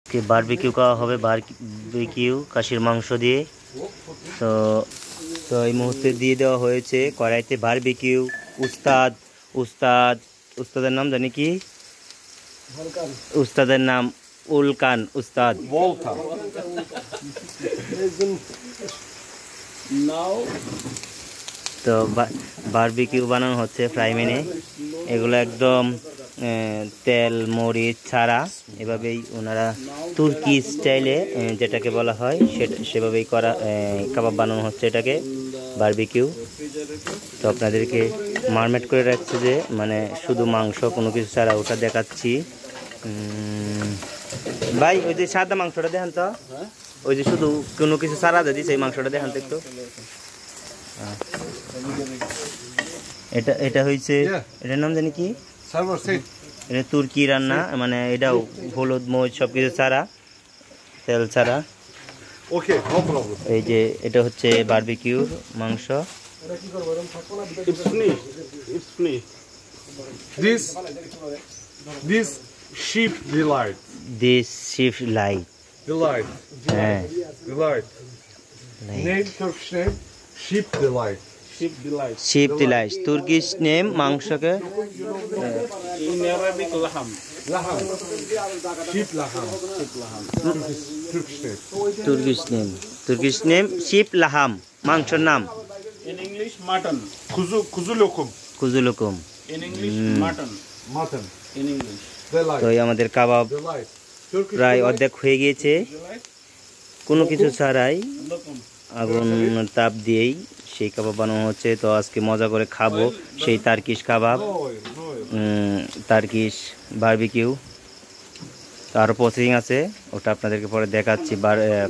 कि बारबिक्यू খাওয়া হবে বারবিকিউ খাসির মাংস দিয়ে। তো তো এই মুহূর্তে দিয়ে দেওয়া হয়েছে কড়াইতে বারবিকিউ। উস্তাদের নাম জানি কি? উস্তাদের নাম উলকান উস্তাদ। তো বারবিকিউ বানানো হচ্ছে ফ্রাই প্যানে। এগুলো একদম তেল মরিচ ছাড়া এভাবেই ওনারা তুর্কি স্টাইলে যেটাকে বলা হয় সেভাবেই করা কাবাব বানানো হচ্ছে এটাকে বারবিকিউ। তো আপনাদেরকে মারমেট করে রাখছে যে মানে শুধু মাংস কোনো কিছু ছাড়া, ওটা দেখাচ্ছি। ভাই ওই যে সাদা মাংসটা দেখান তো, ওই যে শুধু কোনো কিছু ছাড়া যদি সেই মাংসটা দেখান তো একটু। এটা হয়েছে, এটার নাম জানি কি? এটা তুর্কি রান্না, মানে এটাও হলুদ মরিচ সব কিছু ছাড়া, তেল ছাড়া। এই যে এটা হচ্ছে বারবিকিউর মাংস। This sheep delight. হ্যাঁ, Delight. Name, Turkish name, sheep delight. Sheep delight, Turkish name মাংসকে। In Arabic, laham. Laham. Sheep laham. Turkish name. Turkish name sheep লাহাম, মাংসের নাম। In English, mutton. Kuzu lokum. কুজুলুকুম। In English, mutton. Mutton. In English. Delight. তো আমাদের কাবাব Delight. Turkish প্রায় অর্ধেক হয়ে গিয়েছে, কোনো কিছু ছাড়াই Lokum. আগুন তাপ দিয়েই সেই কাবাব বানানো হচ্ছে। তো আজকে মজা করে খাবো সেই তার্কিশ কাবাব, তার্কিশ বারবিকিউ। তো আরও প্রসেসিং আছে, ওটা আপনাদেরকে পরে দেখাচ্ছি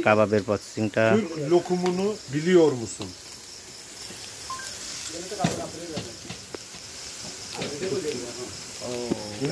কাবাবের প্রসেসিংটা। Türk lokumunu biliyor musun?